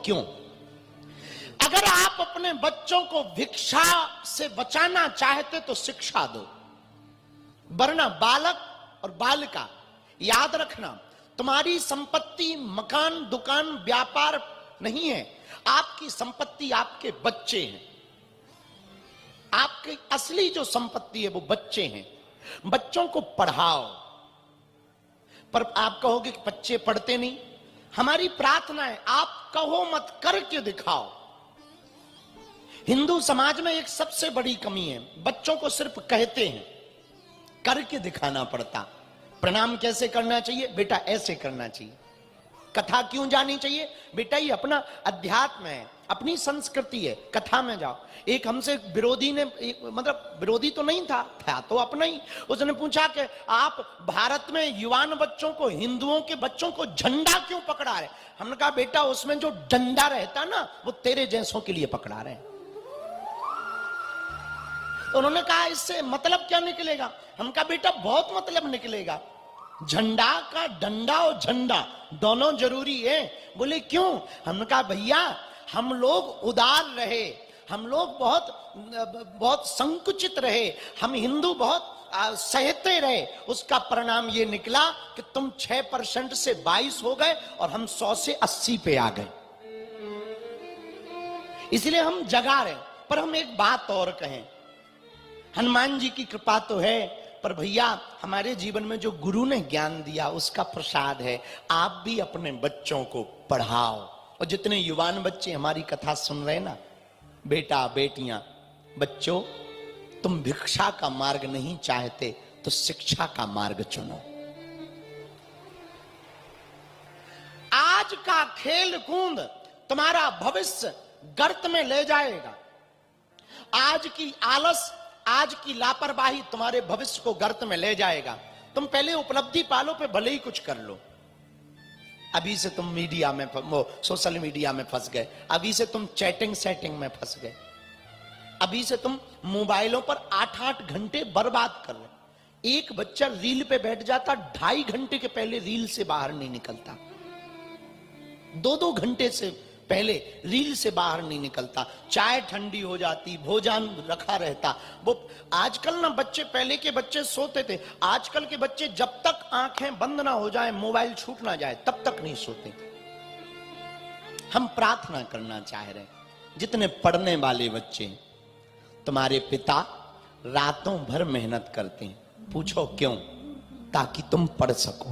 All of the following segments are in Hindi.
क्यों? अगर आप अपने बच्चों को भिक्षा से बचाना चाहते तो शिक्षा दो, वरना बालक और बालिका याद रखना, तुम्हारी संपत्ति मकान दुकान व्यापार नहीं है, आपकी संपत्ति आपके बच्चे हैं। आपकी असली जो संपत्ति है वो बच्चे हैं। बच्चों को पढ़ाओ। पर आप कहोगे कि बच्चे पढ़ते नहीं। हमारी प्रार्थना है आप कहो मत, करके दिखाओ। हिंदू समाज में एक सबसे बड़ी कमी है, बच्चों को सिर्फ कहते हैं, करके दिखाना पड़ता। प्रणाम कैसे करना चाहिए? बेटा ऐसे करना चाहिए। कथा क्यों जानी चाहिए? बेटा ये अपना अध्यात्म है, अपनी संस्कृति है, कथा में जाओ। एक हमसे विरोधी ने, मतलब विरोधी तो नहीं था तो अपना ही, उसने पूछा कि आप भारत में युवान बच्चों को, हिंदुओं के बच्चों को झंडा क्यों पकड़ा रहे? हमने कहा बेटा उसमें जो डंडा रहता ना वो तेरे जैसों के लिए पकड़ा रहे। उन्होंने कहा इससे मतलब क्या निकलेगा? हम कहा बेटा बहुत मतलब निकलेगा। झंडा का डंडा और झंडा दोनों जरूरी है। बोले क्यों? हमने कहा भैया हम लोग उदार रहे, हम लोग बहुत संकुचित रहे, हम हिंदू बहुत सहते रहे। उसका परिणाम ये निकला कि तुम 6% से 22 हो गए और हम 100 से 80 पे आ गए। इसलिए हम जगा रहे। पर हम एक बात और कहें, हनुमान जी की कृपा तो है, पर भैया हमारे जीवन में जो गुरु ने ज्ञान दिया उसका प्रसाद है। आप भी अपने बच्चों को पढ़ाओ। और जितने युवान बच्चे हमारी कथा सुन रहे ना, बेटा बेटियां, बच्चों तुम भिक्षा का मार्ग नहीं चाहते तो शिक्षा का मार्ग चुनो। आज का खेल कूद तुम्हारा भविष्य गर्त में ले जाएगा। आज की आलस, आज की लापरवाही तुम्हारे भविष्य को गर्त में ले जाएगा। तुम पहले उपलब्धि पालो, पे भले ही कुछ कर लो। अभी से तुम मीडिया में, सोशल मीडिया में फंस गए, अभी से तुम चैटिंग सेटिंग में फंस गए, अभी से तुम मोबाइलों पर 8-8 घंटे बर्बाद कर रहे। एक बच्चा रील पे बैठ जाता, 2.5 घंटे के पहले रील से बाहर नहीं निकलता, 2-2 घंटे से पहले रील से बाहर नहीं निकलता। चाय ठंडी हो जाती, भोजन रखा रहता। वो आजकल ना बच्चे, पहले के बच्चे सोते थे, आजकल के बच्चे जब तक आंखें बंद ना हो जाए, मोबाइल छूट ना जाए, तब तक नहीं सोते। हम प्रार्थना करना चाह रहे हैं, जितने पढ़ने वाले बच्चे, तुम्हारे पिता रातों भर मेहनत करते हैं, पूछो क्यों? ताकि तुम पढ़ सको।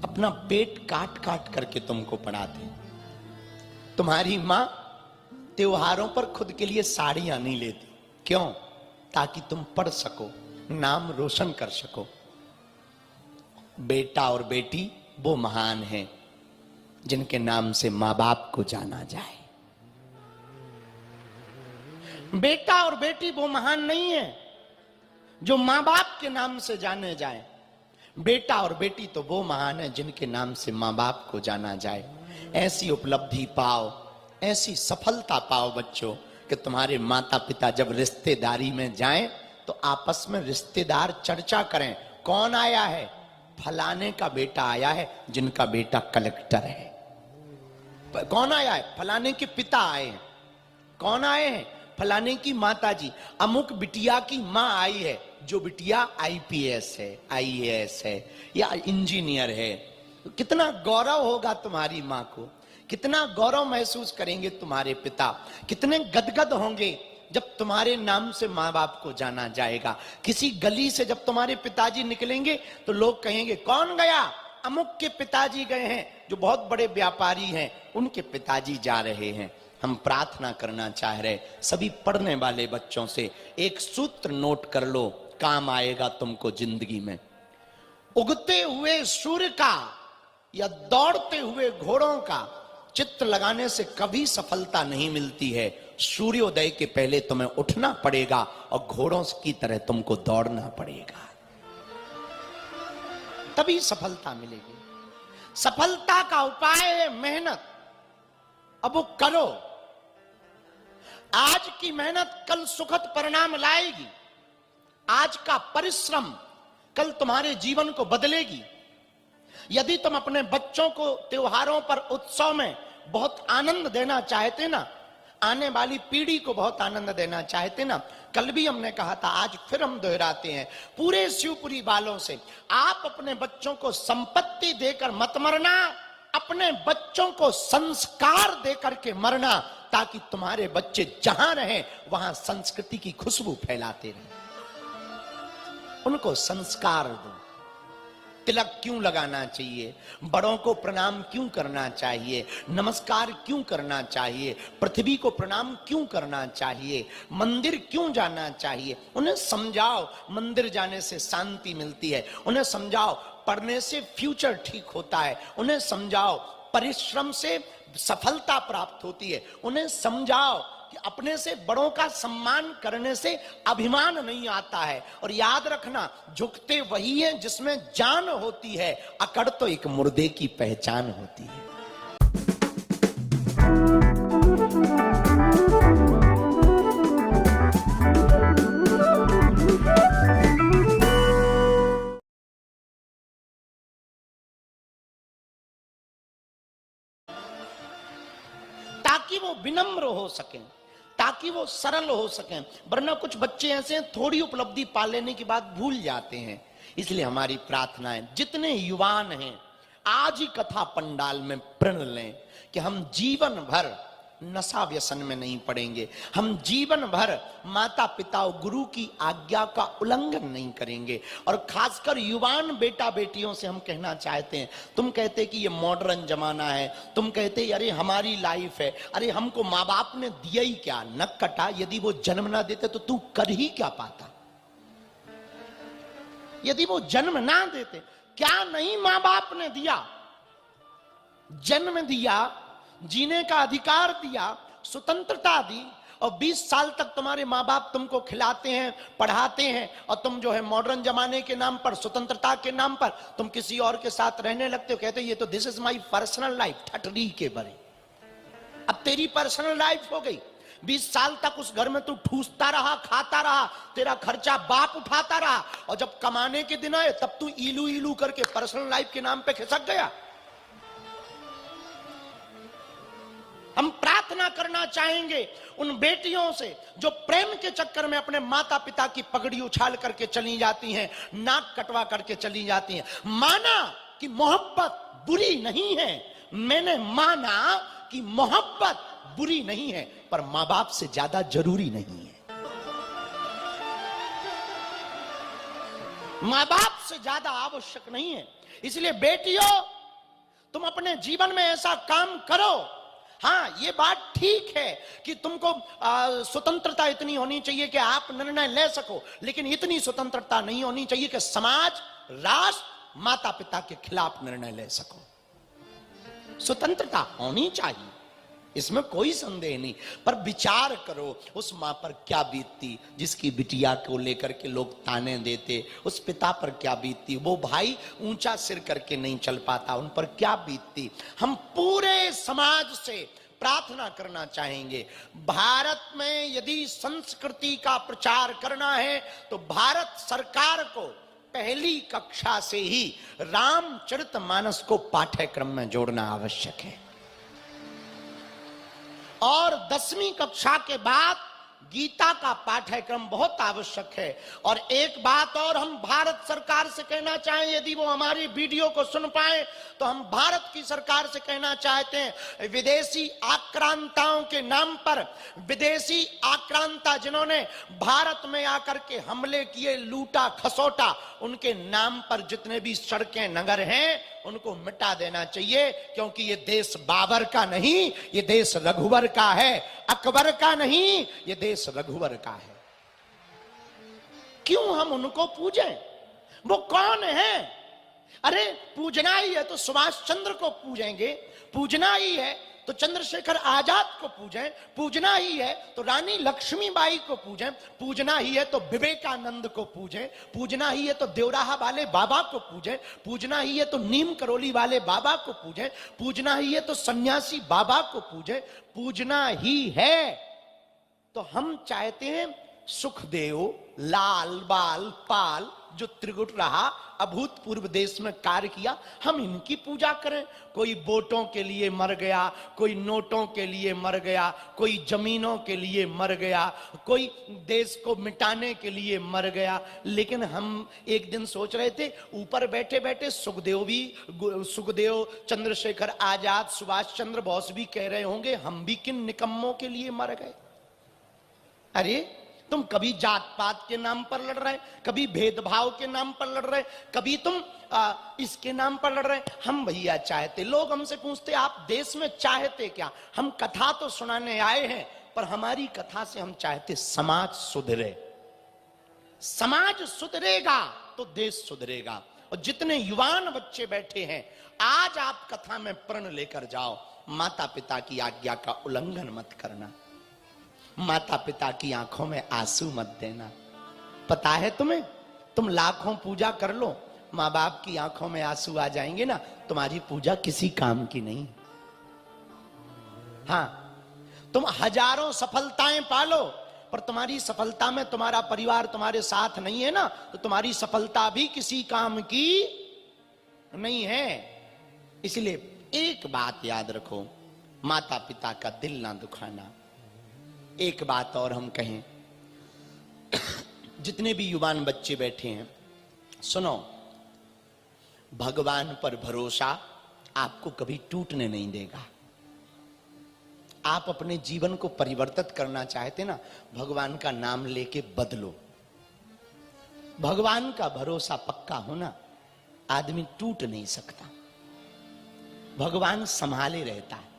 अपना पेट काट काट करके तुमको पढ़ाते हैं। तुम्हारी मां त्योहारों पर खुद के लिए साड़ियां नहीं लेती, क्यों? ताकि तुम पढ़ सको, नाम रोशन कर सको। बेटा और बेटी वो महान हैं जिनके नाम से मां बाप को जाना जाए। बेटा और बेटी वो महान नहीं है जो मां बाप के नाम से जाने जाए। बेटा और बेटी तो वो महान है जिनके नाम से मां बाप को जाना जाए। ऐसी उपलब्धि पाओ, ऐसी सफलता पाओ बच्चों, कि तुम्हारे माता पिता जब रिश्तेदारी में जाएं तो आपस में रिश्तेदार चर्चा करें, कौन आया है? फलाने का बेटा आया है जिनका बेटा कलेक्टर है। कौन आया है? फलाने के पिता आए हैं। कौन आए हैं? फलाने की माता जी। अमुक बिटिया की मां आई है, जो बिटिया IPS है, IAS है या इंजीनियर है। कितना गौरव होगा तुम्हारी मां को, कितना गौरव महसूस करेंगे तुम्हारे पिता, कितने गदगद होंगे जब तुम्हारे नाम से मां बाप को जाना जाएगा। किसी गली से जब तुम्हारे पिताजी निकलेंगे तो लोग कहेंगे कौन गया? अमुक के पिताजी गए हैं, जो बहुत बड़े व्यापारी हैं, उनके पिताजी जा रहे हैं। हम प्रार्थना करना चाह रहे सभी पढ़ने वाले बच्चों से, एक सूत्र नोट कर लो, काम आएगा तुमको जिंदगी में। उगते हुए सूर्य का या दौड़ते हुए घोड़ों का चित्र लगाने से कभी सफलता नहीं मिलती है। सूर्योदय के पहले तुम्हें उठना पड़ेगा और घोड़ों की तरह तुमको दौड़ना पड़ेगा, तभी सफलता मिलेगी। सफलता का उपाय है मेहनत। अब वो करो। आज की मेहनत कल सुखद परिणाम लाएगी। आज का परिश्रम कल तुम्हारे जीवन को बदलेगी। यदि तुम अपने बच्चों को त्योहारों पर, उत्सव में बहुत आनंद देना चाहते ना, आने वाली पीढ़ी को बहुत आनंद देना चाहते ना, कल भी हमने कहा था, आज फिर हम दोहराते हैं पूरे शिवपुरी वालों से, आप अपने बच्चों को संपत्ति देकर मत मरना, अपने बच्चों को संस्कार देकर के मरना, ताकि तुम्हारे बच्चे जहां रहें वहां संस्कृति की खुशबू फैलाते रहें। उनको संस्कार दो। तिलक क्यों लगाना चाहिए, बड़ों को प्रणाम क्यों करना चाहिए, नमस्कार क्यों करना चाहिए, पृथ्वी को प्रणाम क्यों करना चाहिए, मंदिर क्यों जाना चाहिए, उन्हें समझाओ। मंदिर जाने से शांति मिलती है, उन्हें समझाओ। पढ़ने से फ्यूचर ठीक होता है, उन्हें समझाओ। परिश्रम से सफलता प्राप्त होती है, उन्हें समझाओ कि अपने से बड़ों का सम्मान करने से अभिमान नहीं आता है। और याद रखना, झुकते वही है जिसमें जान होती है, अकड़ तो एक मुर्दे की पहचान होती है। ताकि वो विनम्र हो सकें, ताकि वो सरल हो सकें। वरना कुछ बच्चे ऐसे हैं, थोड़ी उपलब्धि पा लेने के बाद भूल जाते हैं। इसलिए हमारी प्रार्थना है, जितने युवान हैं आज ही कथा पंडाल में प्रण लें कि हम जीवन भर नशा व्यसन में नहीं पड़ेंगे, हम जीवन भर माता पिता और गुरु की आज्ञा का उल्लंघन नहीं करेंगे। और खासकर युवान बेटा बेटियों से हम कहना चाहते हैं, तुम कहते कि ये मॉडर्न जमाना है, तुम कहते अरे हमारी लाइफ है, अरे हमको माँ बाप ने दिया ही क्या, नक कटा। यदि वो जन्म ना देते तो तू कर ही क्या पाता। यदि वो जन्म ना देते, क्या नहीं माँ बाप ने दिया, जन्म दिया, जीने का अधिकार दिया, स्वतंत्रता दी, और 20 साल तक तुम्हारे माँ बाप तुमको खिलाते हैं, पढ़ाते हैं, और तुम जो है मॉडर्न जमाने के नाम पर, स्वतंत्रता के नाम पर तुम किसी और के साथ रहने लगते हो। कहते हो ये तो this is my personal life. ठटरी के बरे, अब तेरी पर्सनल लाइफ हो गई। 20 साल तक उस घर में तू ठूसता रहा, खाता रहा, तेरा खर्चा बाप उठाता रहा, और जब कमाने के दिन आए तब तू इलू इलू करके पर्सनल लाइफ के नाम पे खिसक गया। हम प्रार्थना करना चाहेंगे उन बेटियों से जो प्रेम के चक्कर में अपने माता पिता की पगड़ी उछाल करके चली जाती हैं, नाक कटवा करके चली जाती हैं। माना कि मोहब्बत बुरी नहीं है, मैंने माना कि मोहब्बत बुरी नहीं है, पर मां बाप से ज्यादा जरूरी नहीं है। मां बाप से ज्यादा आवश्यक नहीं है। इसलिए बेटियों, तुम अपने जीवन में ऐसा काम करो। हाँ, ये बात ठीक है कि तुमको स्वतंत्रता इतनी होनी चाहिए कि आप निर्णय ले सको, लेकिन इतनी स्वतंत्रता नहीं होनी चाहिए कि समाज, राष्ट्र, माता पिता के खिलाफ निर्णय ले सको। स्वतंत्रता होनी चाहिए, इसमें कोई संदेह नहीं, पर विचार करो उस मां पर क्या बीतती जिसकी बिटिया को लेकर के लोग ताने देते, उस पिता पर क्या बीतती, वो भाई ऊंचा सिर करके नहीं चल पाता, उन पर क्या बीतती। हम पूरे समाज से प्रार्थना करना चाहेंगे, भारत में यदि संस्कृति का प्रचार करना है तो भारत सरकार को पहली कक्षा से ही रामचरितमानस को पाठ्यक्रम में जोड़ना आवश्यक है, और 10वीं कक्षा के बाद गीता का पाठ्यक्रम बहुत आवश्यक है। और एक बात और हम भारत सरकार से कहना चाहें, यदि वो हमारी वीडियो को सुन पाए तो हम भारत की सरकार से कहना चाहते हैं, विदेशी आक्रांताओं के नाम पर, विदेशी आक्रांता जिन्होंने भारत में आकर के हमले किए, लूटा खसोटा, उनके नाम पर जितने भी सड़कें नगर हैं उनको मिटा देना चाहिए, क्योंकि ये देश बाबर का नहीं, ये देश रघुवर का है, अकबर का नहीं, ये देश रघुवर का है। क्यों हम उनको पूजें? वो कौन है? अरे पूजना ही है तो सुभाष चंद्र को पूजेंगे, पूजना ही है तो चंद्रशेखर आजाद को पूजें, पूजना ही है तो रानी लक्ष्मीबाई को पूजें, पूजना ही है तो विवेकानंद को पूजें, पूजना ही है तो देवराहा वाले बाबा को पूजें, पूजना ही है तो नीम करोली वाले बाबा को पूजें, पूजना ही है तो सन्यासी बाबा को पूजें, पूजना ही है तो हम चाहते हैं सुखदेव, लाल, बाल, पाल, जो त्रिगुण रहा, अभूतपूर्व देश में कार्य किया, हम इनकी पूजा करें? कोई वोटों के लिए मर गया, कोई नोटों के लिए मर गया, कोई जमीनों के लिए मर गया, कोई देश को मिटाने के लिए मर गया। लेकिन हम एक दिन सोच रहे थे, ऊपर बैठे बैठे सुखदेव, चंद्रशेखर आजाद, सुभाष चंद्र बोस भी कह रहे होंगे, हम भी किन निकम्मों के लिए मर गए। अरे तुम कभी जात पात के नाम पर लड़ रहे, कभी भेदभाव के नाम पर लड़ रहे, कभी तुम इसके नाम पर लड़ रहे। हम भैया चाहते, लोग हमसे पूछते आप देश में चाहते क्या? हम कथा तो सुनाने आए हैं, पर हमारी कथा से हम चाहते समाज सुधरे। समाज सुधरेगा तो देश सुधरेगा। और जितने युवान बच्चे बैठे हैं, आज आप कथा में प्रण लेकर जाओ, माता पिता की आज्ञा का उल्लंघन मत करना, माता पिता की आंखों में आंसू मत देना। पता है तुम्हें, तुम लाखों पूजा कर लो, मां बाप की आंखों में आंसू आ जाएंगे ना, तुम्हारी पूजा किसी काम की नहीं। हां, तुम हजारों सफलताएं पालो, पर तुम्हारी सफलता में तुम्हारा परिवार तुम्हारे साथ नहीं है ना, तो तुम्हारी सफलता भी किसी काम की नहीं है। इसलिए एक बात याद रखो, माता पिता का दिल ना दुखाना। एक बात और हम कहें, जितने भी युवान बच्चे बैठे हैं, सुनो, भगवान पर भरोसा आपको कभी टूटने नहीं देगा। आप अपने जीवन को परिवर्तित करना चाहते ना, भगवान का नाम लेके बदलो। भगवान का भरोसा पक्का होना, आदमी टूट नहीं सकता। भगवान संभाले रहता है।